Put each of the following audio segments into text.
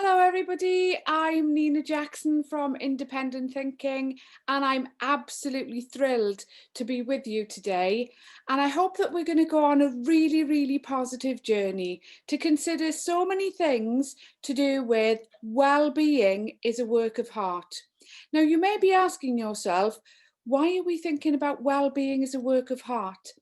Hello everybody, I'm Nina Jackson from Independent Thinking and I'm absolutely thrilled to be with you today, and I hope that we're going to go on a really positive journey to consider so many things to do with well-being is a work of heart. Now you may be asking yourself, why are we thinking about well-being as a work of heart?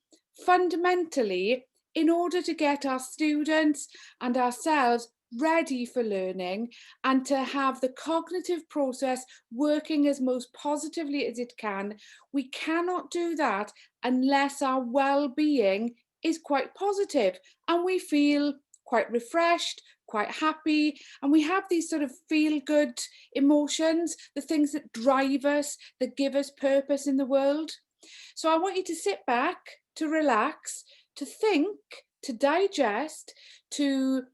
Fundamentally, in order to get our students and ourselves ready for learning and to have the cognitive process working as most positively as it can, we cannot do that unless our well-being is quite positive and we feel quite refreshed, quite happy, and we have these sort of feel-good emotions, the things that drive us, that give us purpose in the world. So I want you to sit back, to relax, to think, to digest, to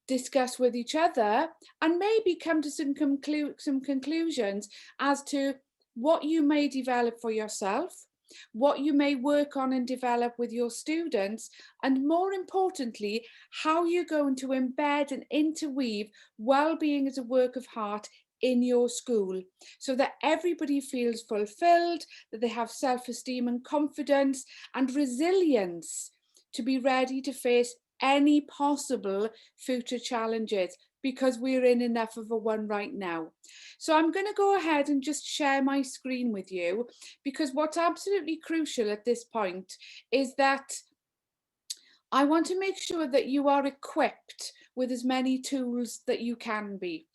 discuss with each other, and maybe come to some conclusions as to what you may develop for yourself, what you may work on and develop with your students, and more importantly, how you're going to embed and interweave well-being as a work of heart in your school so that everybody feels fulfilled, that they have self-esteem and confidence and resilience to be ready to face any possible future challenges, because we're in enough of a one right now. So I'm going to go ahead and just share my screen with you, because what's absolutely crucial at this point is that I want to make sure that you are equipped with as many tools that you can be.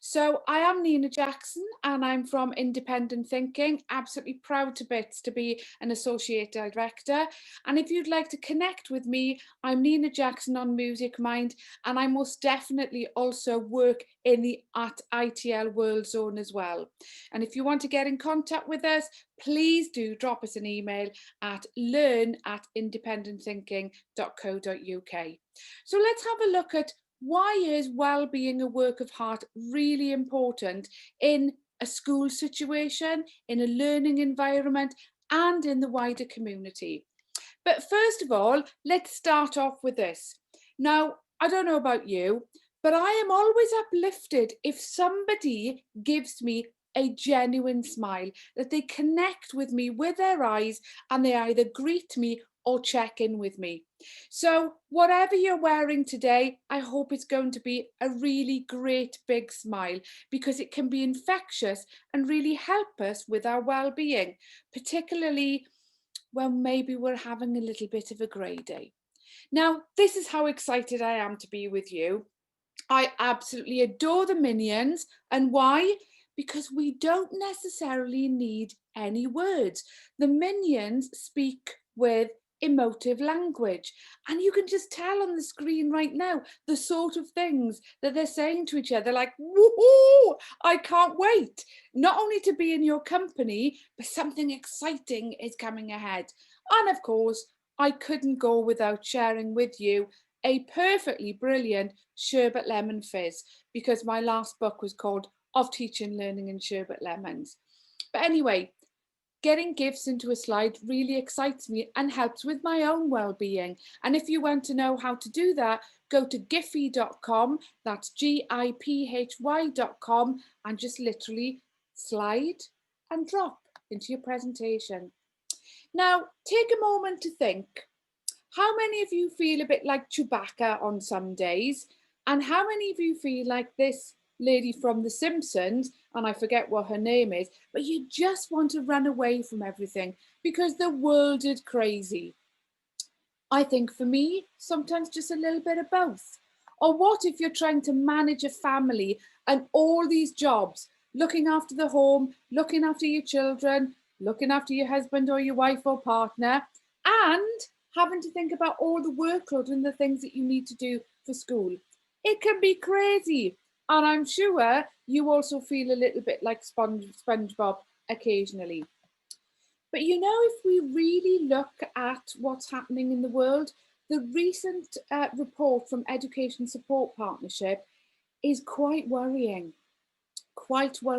So I am Nina Jackson and I'm from Independent Thinking, absolutely proud to bits to be an associate director. And if you'd like to connect with me, I'm Nina Jackson on Music Mind, and I most definitely also work in the ITL World Zone as well. And if you want to get in contact with us, please do drop us an email at learn@independentthinking.co.uk. So let's have a look at why is well-being a work of heart really important in a school situation, in a learning environment, and in the wider community. But first of all, let's start off with this. Now, I don't know about you, but I am always uplifted if somebody gives me a genuine smile, that they connect with me with their eyes and they either greet me or check in with me. So whatever you're wearing today, I hope it's going to be a really great big smile, because it can be infectious and really help us with our well-being, particularly when maybe we're having a little bit of a grey day. Now, this is how excited I am to be with you. I absolutely adore the Minions. And why? Because we don't necessarily need any words. The Minions speak with emotive language, and you can just tell on the screen right now the sort of things that they're saying to each other, like, woohoo, I can't wait not only to be in your company, but something exciting is coming ahead. And of course, I couldn't go without sharing with you a perfectly brilliant sherbet lemon fizz, because my last book was called Of Teaching, Learning and Sherbet Lemons. But anyway, getting gifts into a slide really excites me and helps with my own well-being. And if you want to know how to do that, go to giphy.com, that's GIPHY.com, and just literally slide and drop into your presentation. Now, take a moment to think. How many of you feel a bit like Chewbacca on some days? And how many of you feel like this lady from The Simpsons, and I forget what her name is, but you just want to run away from everything because the world is crazy? I think for me, sometimes just a little bit of both. Or what if you're trying to manage a family and all these jobs, looking after the home, looking after your children, looking after your husband or your wife or partner, and having to think about all the workload and the things that you need to do for school? It can be crazy. And I'm sure you also feel a little bit like SpongeBob occasionally. But you know, if we really look at what's happening in the world, the recent report from Education Support Partnership is quite worrying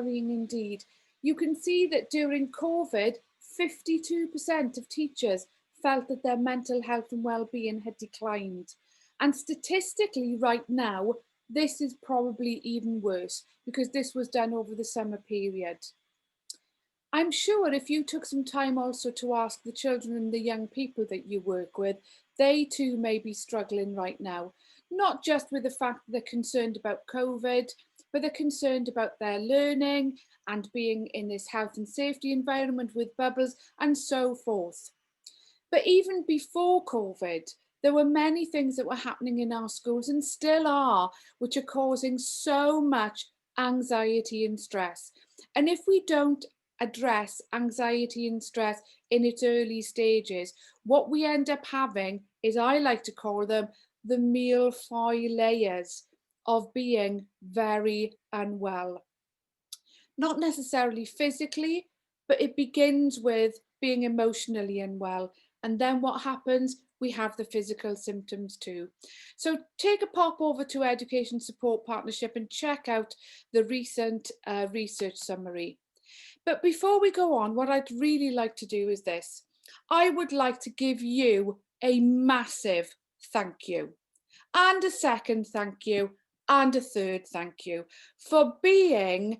indeed. You can see that during COVID, 52% of teachers felt that their mental health and well-being had declined. And statistically right now, this is probably even worse because this was done over the summer period. I'm sure if you took some time also to ask the children and the young people that you work with, they too may be struggling right now. Not just with the fact that they're concerned about COVID, but they're concerned about their learning and being in this health and safety environment with bubbles and so forth. But even before COVID, there were many things that were happening in our schools and still are, which are causing so much anxiety and stress. And if we don't address anxiety and stress in its early stages, what we end up having is, I like to call them, the milfoil layers of being very unwell. Not necessarily physically, but it begins with being emotionally unwell. And then what happens? We have the physical symptoms too. So take a pop over to Education Support Partnership and check out the recent research summary. But before we go on, what I'd really like to do is this. I would like to give you a massive thank you, and a second thank you, and a third thank you for being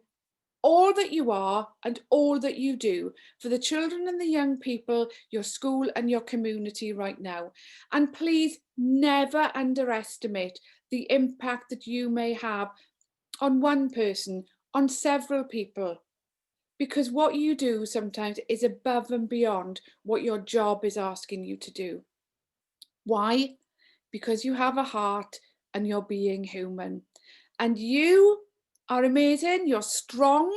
all that you are and all that you do for the children and the young people, your school and your community right now. And please never underestimate the impact that you may have on one person, on several people, because what you do sometimes is above and beyond what your job is asking you to do. Why? Because you have a heart and you're being human. And you are amazing, you're strong.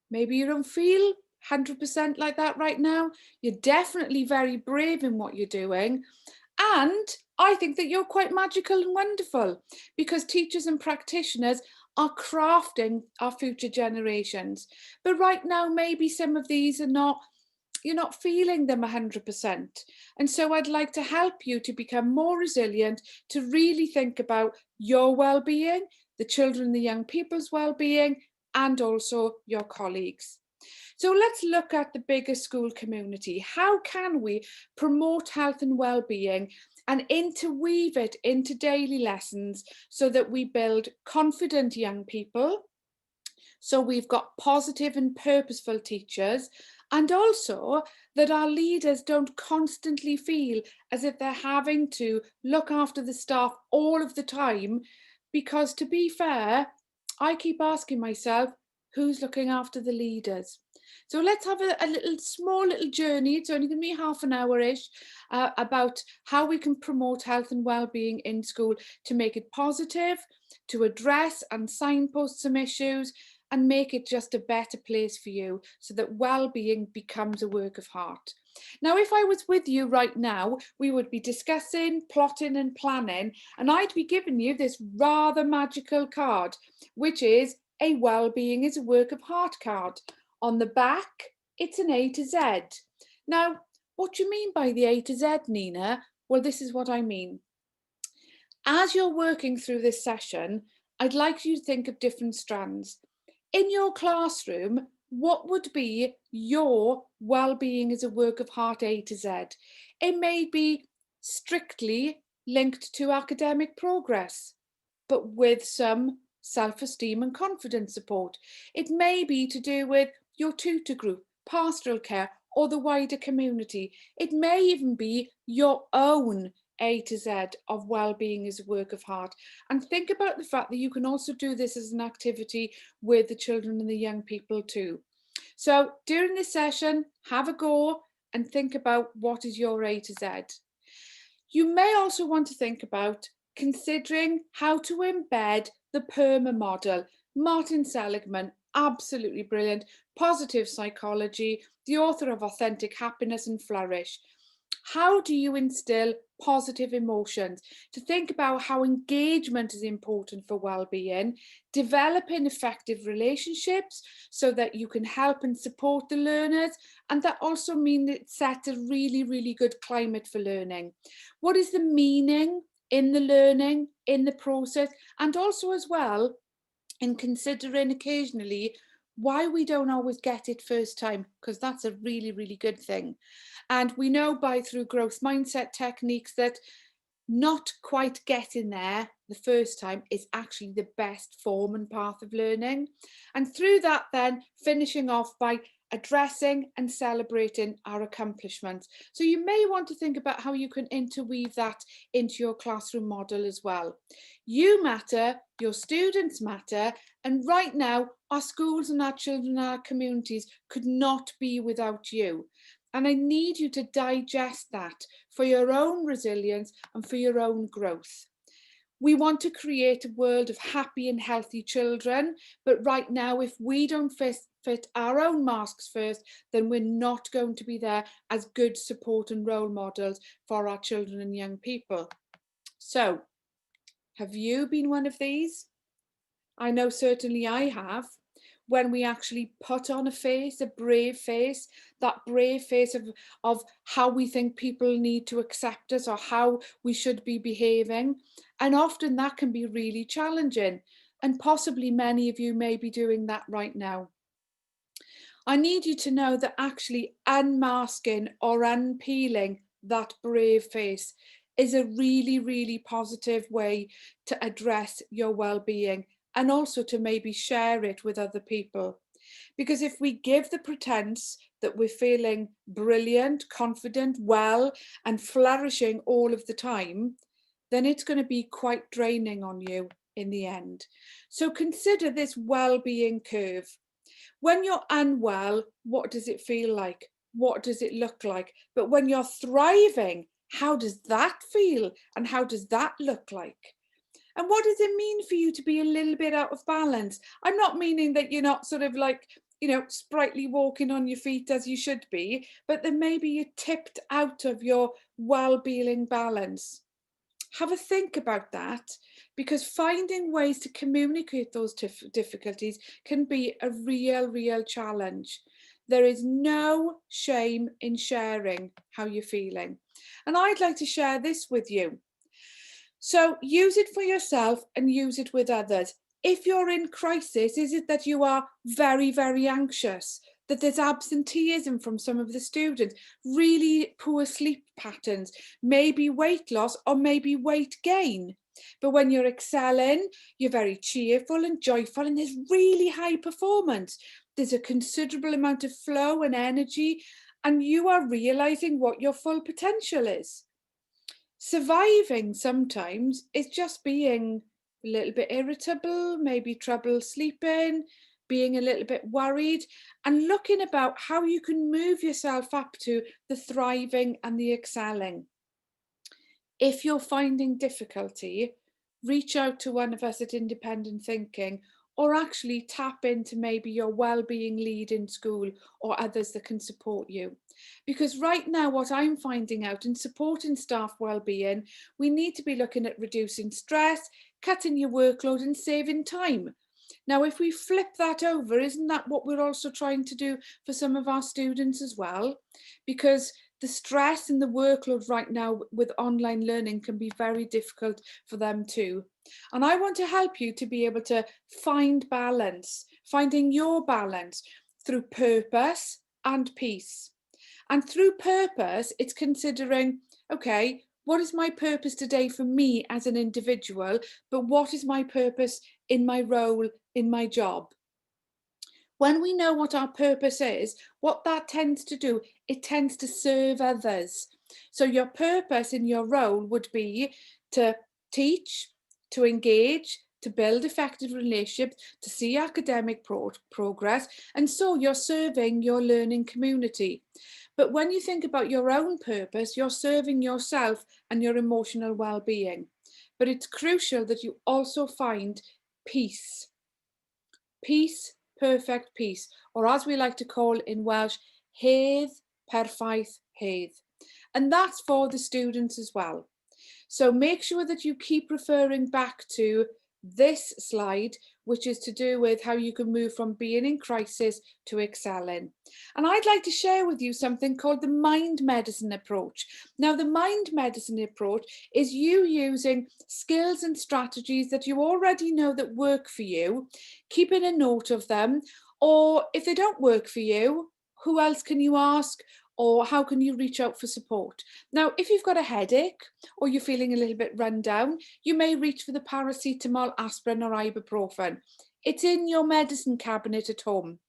Maybe you don't feel 100% like that right now. You're definitely very brave in what you're doing. And I think that you're quite magical and wonderful, because teachers and practitioners are crafting our future generations. But right now, maybe some of these are not, you're not feeling them 100%. And so I'd like to help you to become more resilient, to really think about your well-being, the children and the young people's well-being, and also your colleagues. So let's look at the bigger school community. How can we promote health and well-being and interweave it into daily lessons so that we build confident young people, so we've got positive and purposeful teachers, and also that our leaders don't constantly feel as if they're having to look after the staff all of the time? Because to be fair, I keep asking myself, who's looking after the leaders? So let's have a small little journey. It's only going to be half an hour-ish, about how we can promote health and well-being in school to make it positive, to address and signpost some issues, and make it just a better place for you so that well-being becomes a work of heart. Now, if I was with you right now, we would be discussing, plotting and planning, and I'd be giving you this rather magical card, which is a well-being is a work of heart card. On the back, it's an A to Z. Now, what do you mean by the A to Z, Nina? Well, this is what I mean. As you're working through this session, I'd like you to think of different strands. In your classroom, what would be your well-being as a work of heart A to Z? It may be strictly linked to academic progress, but with some self-esteem and confidence support. It may be to do with your tutor group, pastoral care, or the wider community. It may even be your own A to Z of well-being as a work of heart. And think about the fact that you can also do this as an activity with the children and the young people too. So during this session, have a go and think about what is your A to Z. You may also want to think about considering how to embed the PERMA model. Martin Seligman, absolutely brilliant, positive psychology, the author of Authentic Happiness and Flourish. How do you instill positive emotions? To think about how engagement is important for well-being, developing effective relationships so that you can help and support the learners, and that also means it sets a really, really good climate for learning. What is the meaning in the learning, in the process, and also as well in considering occasionally why we don't always get it first time, because that's a really, really good thing. And we know through growth mindset techniques that not quite getting there the first time is actually the best form and path of learning. And through that, then finishing off by addressing and celebrating our accomplishments. So you may want to think about how you can interweave that into your classroom model as well. You matter, your students matter, and right now our schools and our children and our communities could not be without you. And I need you to digest that for your own resilience and for your own growth. We want to create a world of happy and healthy children, but right now, if we don't fit our own masks first, then we're not going to be there as good support and role models for our children and young people. So, have you been one of these? I know certainly I have. When we actually put on a face, a brave face, that brave face of how we think people need to accept us or how we should be behaving. And often that can be really challenging. And possibly many of you may be doing that right now. I need you to know that actually unmasking or unpeeling that brave face is a really, really positive way to address your well-being and also to maybe share it with other people. Because if we give the pretense that we're feeling brilliant, confident, well, and flourishing all of the time, then it's going to be quite draining on you in the end. So consider this well-being curve. When you're unwell, what does it feel like? What does it look like? But when you're thriving, how does that feel? And how does that look like? And what does it mean for you to be a little bit out of balance? I'm not meaning that you're not sort of like, sprightly walking on your feet as you should be, but then maybe you're tipped out of your well-being balance. Have a think about that, because finding ways to communicate those difficulties can be a real challenge. There is no shame in sharing how you're feeling. And I'd like to share this with you. So use it for yourself and use it with others. If you're in crisis, is it that you are very anxious? That there's absenteeism from some of the students, really poor sleep patterns, maybe weight loss or maybe weight gain. But when you're excelling, you're very cheerful and joyful and there's really high performance. There's a considerable amount of flow and energy and you are realizing what your full potential is. Surviving sometimes is just being a little bit irritable, maybe trouble sleeping, being a little bit worried, and looking about how you can move yourself up to the thriving and the excelling. If you're finding difficulty, reach out to one of us at Independent Thinking, or actually tap into maybe your well-being lead in school or others that can support you. Because right now, what I'm finding out in supporting staff well-being, we need to be looking at reducing stress, cutting your workload and saving time. Now, if we flip that over, isn't that what we're also trying to do for some of our students as well? Because the stress and the workload right now with online learning can be very difficult for them too. And I want to help you to be able to find balance, finding your balance through purpose and peace. And through purpose, it's considering, okay, what is my purpose today for me as an individual, but what is my purpose in my role, in my job? When we know what our purpose is, what that tends to do, it tends to serve others. So your purpose in your role would be to teach, to engage, to build effective relationships, to see academic progress, and so you're serving your learning community. But when you think about your own purpose, you're serving yourself and your emotional well-being. But it's crucial that you also find peace. Peace, perfect peace, or as we like to call in Welsh, hedd perffaith hedd. And that's for the students as well. So make sure that you keep referring back to this slide, which is to do with how you can move from being in crisis to excelling. And I'd like to share with you something called the mind medicine approach. Now, the mind medicine approach is you using skills and strategies that you already know that work for you, keeping a note of them, or if they don't work for you, who else can you ask? or how can you reach out for support? Now, if you've got a headache or you're feeling a little bit run down, you may reach for the paracetamol, aspirin or ibuprofen. It's in your medicine cabinet at home.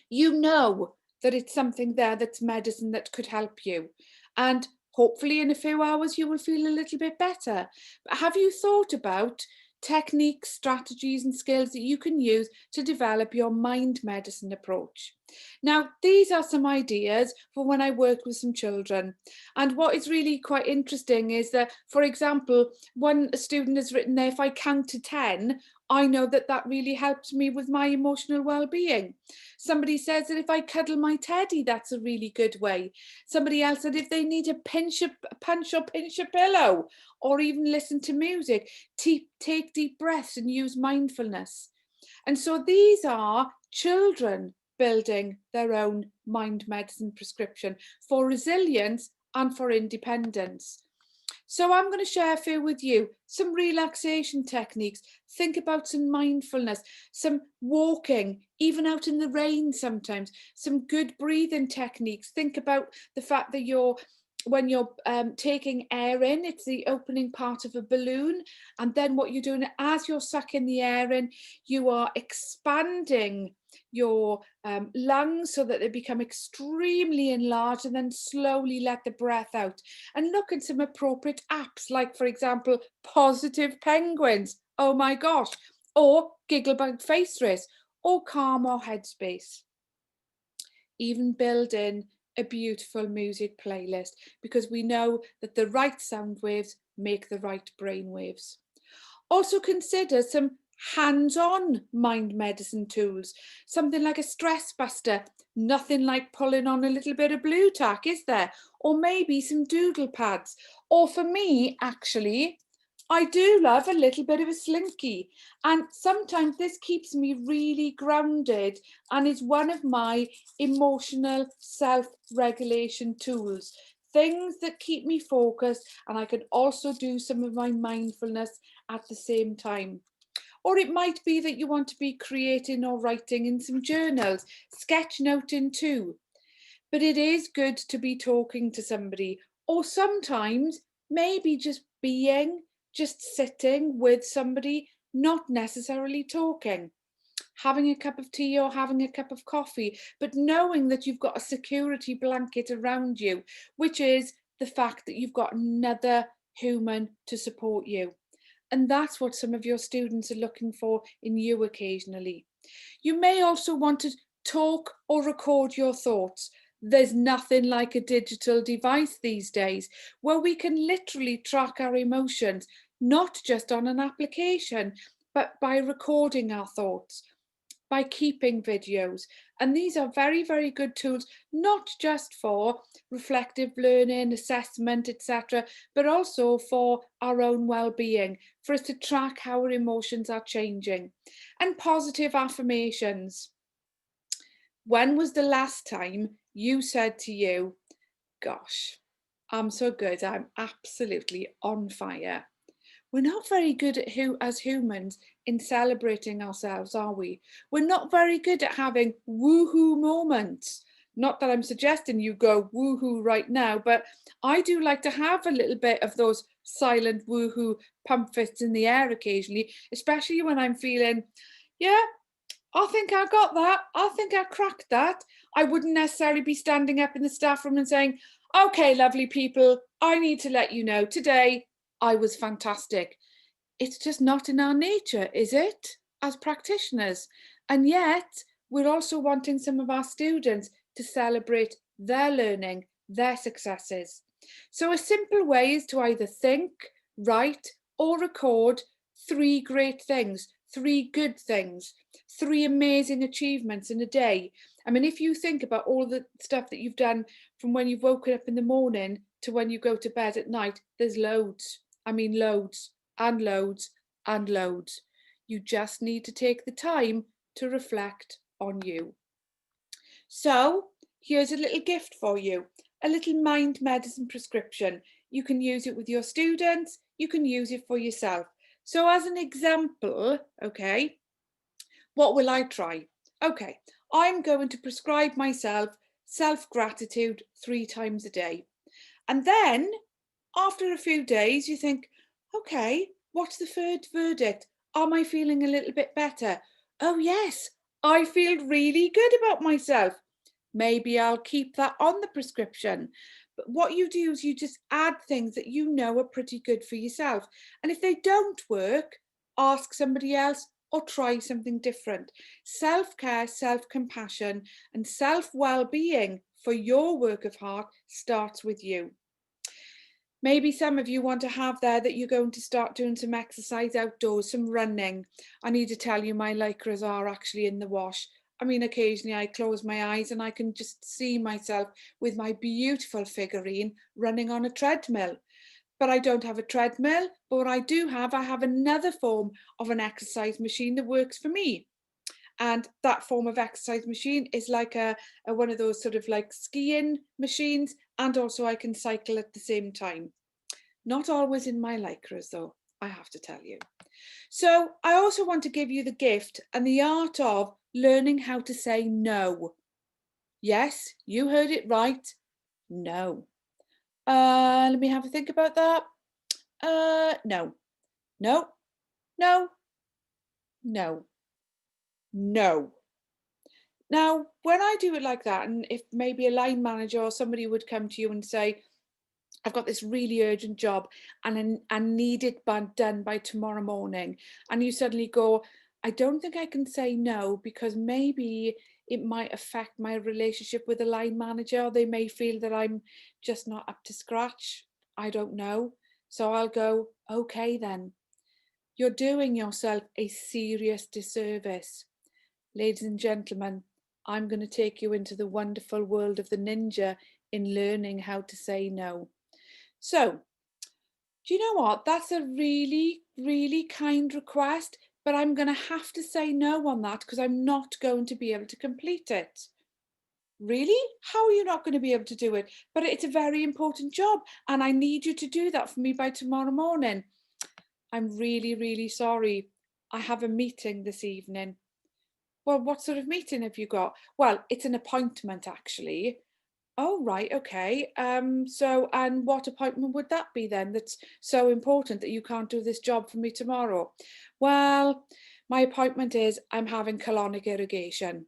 You know that it's something there that's medicine that could help you. And hopefully in a few hours you will feel a little bit better. But have you thought about techniques, strategies and skills that you can use to develop your mind medicine approach? Now, these are some ideas for when I worked with some children. And what is really quite interesting is that, for example, one student has written there, if I count to 10, I know that that really helps me with my emotional well-being. Somebody says that if I cuddle my teddy, that's a really good way. Somebody else said if they need to punch or pinch a pillow, or even listen to music, take deep breaths and use mindfulness. And so these are children building their own mind medicine prescription for resilience and for independence. So I'm going to share a few with you, some relaxation techniques. Think about some mindfulness, some walking, even out in the rain sometimes, some good breathing techniques. Think about the fact that when you're taking air in, it's the opening part of a balloon. And then what you're doing as you're sucking the air in, you are expanding your lungs so that they become extremely enlarged, and then slowly let the breath out. And look at some appropriate apps, like, for example, Positive Penguins. Oh my gosh. Or Gigglebug Face Race, or Calm or Headspace. Even build in a beautiful music playlist, because we know that the right sound waves make the right brain waves. Also consider some hands-on mind medicine tools, something like a stress buster. Nothing like pulling on a little bit of blue tack, is there? Or maybe some doodle pads. Or for me, actually, I do love a little bit of a slinky, and sometimes this keeps me really grounded and is one of my emotional self-regulation tools. Things that keep me focused, and I can also do some of my mindfulness at the same time. Or it might be that you want to be creating or writing in some journals, sketchnoting too. But it is good to be talking to somebody, or sometimes maybe just being, just sitting with somebody, not necessarily talking, having a cup of tea or having a cup of coffee, but knowing that you've got a security blanket around you, which is the fact that you've got another human to support you. And that's what some of your students are looking for in you occasionally. You may also want to talk or record your thoughts. There's nothing like a digital device these days where we can literally track our emotions, not just on an application, but by recording our thoughts, by keeping videos. And these are very, very good tools, not just for reflective learning, assessment, etc., but also for our own well-being, for us to track how our emotions are changing. And positive affirmations. When was the last time you said to you, gosh, I'm so good, I'm absolutely on fire? We're not very good at as humans in celebrating ourselves, are we? We're not very good at having woohoo moments. Not that I'm suggesting you go woohoo right now, but I do like to have a little bit of those silent woohoo pump fists in the air occasionally, especially when I'm feeling, yeah, I think I got that. I think I cracked that. I wouldn't necessarily be standing up in the staff room and saying, okay, lovely people, I need to let you know today I was fantastic. It's just not in our nature, is it, as practitioners? And yet, we're also wanting some of our students to celebrate their learning, their successes. So a simple way is to either think, write, or record 3 great things, 3 good things, 3 amazing achievements in a day. I mean, if you think about all the stuff that you've done from when you've woken up in the morning to when you go to bed at night, there's loads. I mean, loads and loads and loads. You just need to take the time to reflect on you. So here's a little gift for you, a little mind medicine prescription. You can use it with your students, you can use it for yourself. So as an example, okay, what will I try? Okay, I'm going to prescribe myself self-gratitude 3 times a day. And then after a few days, you think, okay, what's the third verdict? Am I feeling a little bit better? Oh, yes, I feel really good about myself. Maybe I'll keep that on the prescription. But what you do is you just add things that you know are pretty good for yourself. And if they don't work, ask somebody else or try something different. Self-care, self-compassion, and self-well-being for your work of heart starts with you. Maybe some of you want to have there that you're going to start doing some exercise outdoors, some running. I need to tell you, my lycras are actually in the wash. I mean, occasionally I close my eyes and I can just see myself with my beautiful figurine running on a treadmill. But I don't have a treadmill, but what I do have, I have another form of an exercise machine that works for me. And that form of exercise machine is like a one of those sort of like skiing machines, and also I can cycle at the same time. Not always in my lycras though, I have to tell you. So I also want to give you the gift and the art of learning how to say no. Yes, you heard it right. No. Let me have a think about that. No, no, no, no, no. Now, when I do it like that, and if maybe a line manager or somebody would come to you and say, I've got this really urgent job and I need it done by tomorrow morning. And you suddenly go, I don't think I can say no because maybe it might affect my relationship with the line manager. They may feel that I'm just not up to scratch. I don't know. So I'll go, okay then. You're doing yourself a serious disservice. Ladies and gentlemen, I'm going to take you into the wonderful world of the ninja in learning how to say no. So, do you know what? That's a really, really kind request, but I'm going to have to say no on that because I'm not going to be able to complete it. Really? How are you not going to be able to do it? But it's a very important job and I need you to do that for me by tomorrow morning. I'm really, really sorry. I have a meeting this evening. Well, what sort of meeting have you got? Well, it's an appointment actually. Oh, right, okay. So, and what appointment would that be then that's so important that you can't do this job for me tomorrow? Well, my appointment is I'm having colonic irrigation.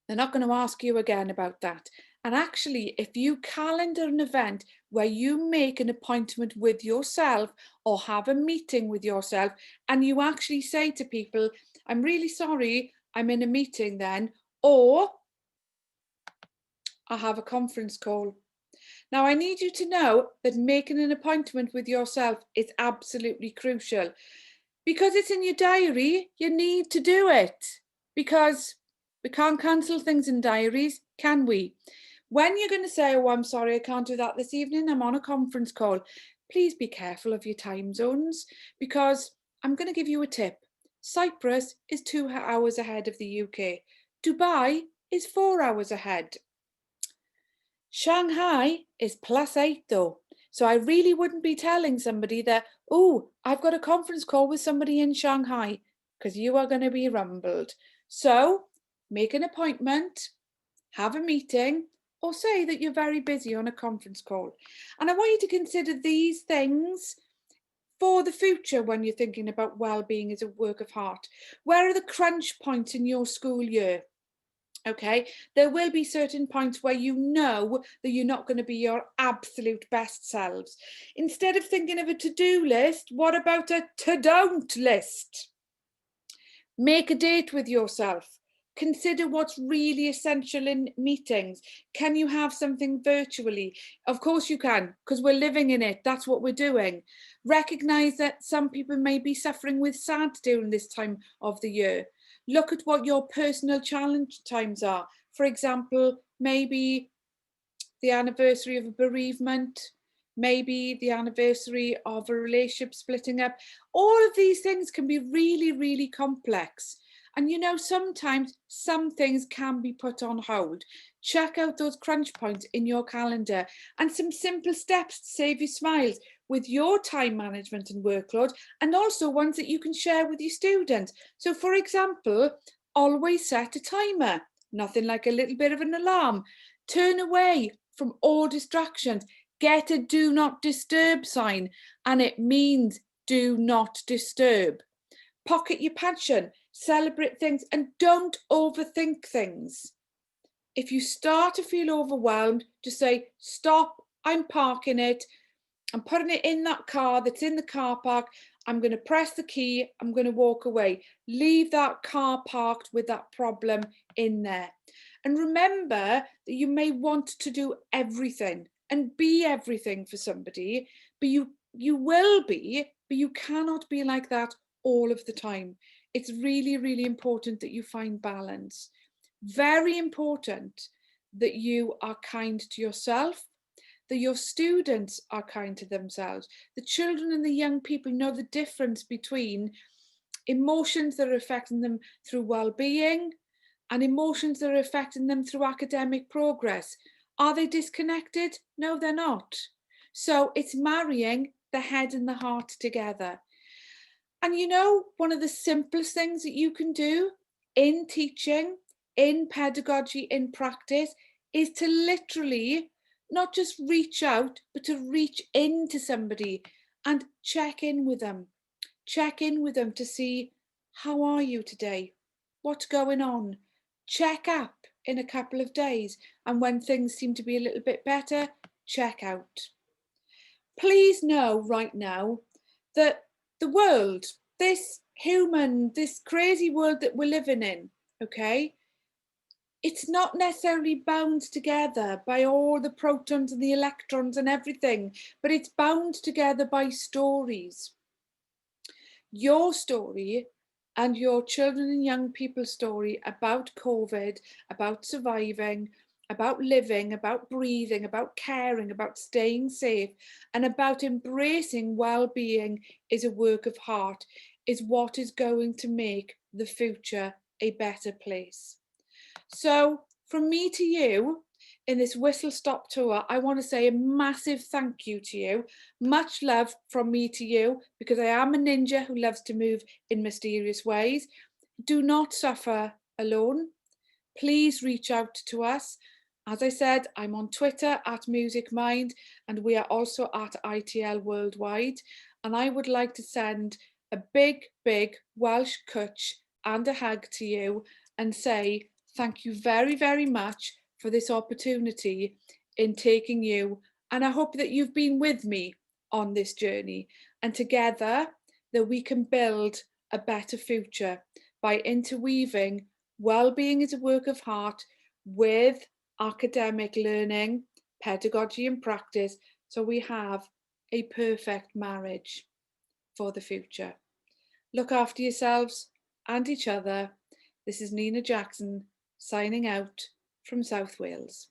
They're not going to ask you again about that. And actually, if you calendar an event where you make an appointment with yourself or have a meeting with yourself, and you actually say to people, I'm really sorry, I'm in a meeting then, or I have a conference call. Now, I need you to know that making an appointment with yourself is absolutely crucial. Because it's in your diary, you need to do it. Because we can't cancel things in diaries, can we? When you're going to say, oh, I'm sorry, I can't do that this evening, I'm on a conference call, please be careful of your time zones because I'm going to give you a tip. Cyprus is 2 hours ahead of the UK. Dubai is 4 hours ahead. Shanghai is +8 though. So I really wouldn't be telling somebody that, oh, I've got a conference call with somebody in Shanghai, because you are going to be rumbled. So make an appointment, have a meeting, or say that you're very busy on a conference call. And I want you to consider these things for the future when you're thinking about well-being as a work of heart. Where are the crunch points in your school year? Okay, there will be certain points where you know that you're not going to be your absolute best selves. Instead of thinking of a to-do list, what about a to-don't list? Make a date with yourself. Consider what's really essential in meetings. Can you have something virtually? Of course you can, because we're living in it. That's what we're doing. Recognize that some people may be suffering with SAD during this time of the year. Look at what your personal challenge times are. For example, maybe the anniversary of a bereavement, maybe the anniversary of a relationship splitting up. All of these things can be really, really complex. And you know, sometimes some things can be put on hold. Check out those crunch points in your calendar and some simple steps to save you smiles with your time management and workload, and also ones that you can share with your students. So for example, always set a timer. Nothing like a little bit of an alarm. Turn away from all distractions. Get a do not disturb sign, and it means do not disturb. Pocket your passion, celebrate things, and don't overthink things. If you start to feel overwhelmed, just say, stop, I'm parking it. I'm putting it in that car that's in the car park. I'm going to press the key. I'm going to walk away. Leave that car parked with that problem in there. And remember that you may want to do everything and be everything for somebody, but you will be, but you cannot be like that all of the time. It's really, really important that you find balance. Very important that you are kind to yourself, that your students are kind to themselves. The children and the young people know the difference between emotions that are affecting them through well-being and emotions that are affecting them through academic progress. Are they disconnected? No, they're not. So it's marrying the head and the heart together. And you know, one of the simplest things that you can do in teaching, in pedagogy, in practice, is to literally not just reach out, but to reach into somebody and check in with them. Check in with them to see, how are you today? What's going on? Check up in a couple of days. And when things seem to be a little bit better, check out. Please know right now that the world, this crazy world that we're living in, okay, it's not necessarily bound together by all the protons and the electrons and everything, but it's bound together by stories. Your story and your children and young people's story about COVID, about surviving, about living, about breathing, about caring, about staying safe, and about embracing well-being is a work of heart, is what is going to make the future a better place. So from me to you, in this whistle stop tour, I want to say a massive thank you to you. Much love from me to you, because I am a ninja who loves to move in mysterious ways. Do not suffer alone. Please reach out to us. As I said, I'm on Twitter at Music Mind, and we are also at ITL Worldwide. And I would like to send a big, big Welsh cwtch and a hug to you and say thank you very, very much for this opportunity in taking you. And I hope that you've been with me on this journey, and together that we can build a better future by interweaving well-being as a work of heart with academic learning, pedagogy and practice, so we have a perfect marriage for the future. Look after yourselves and each other. This is Nina Jackson signing out from South Wales.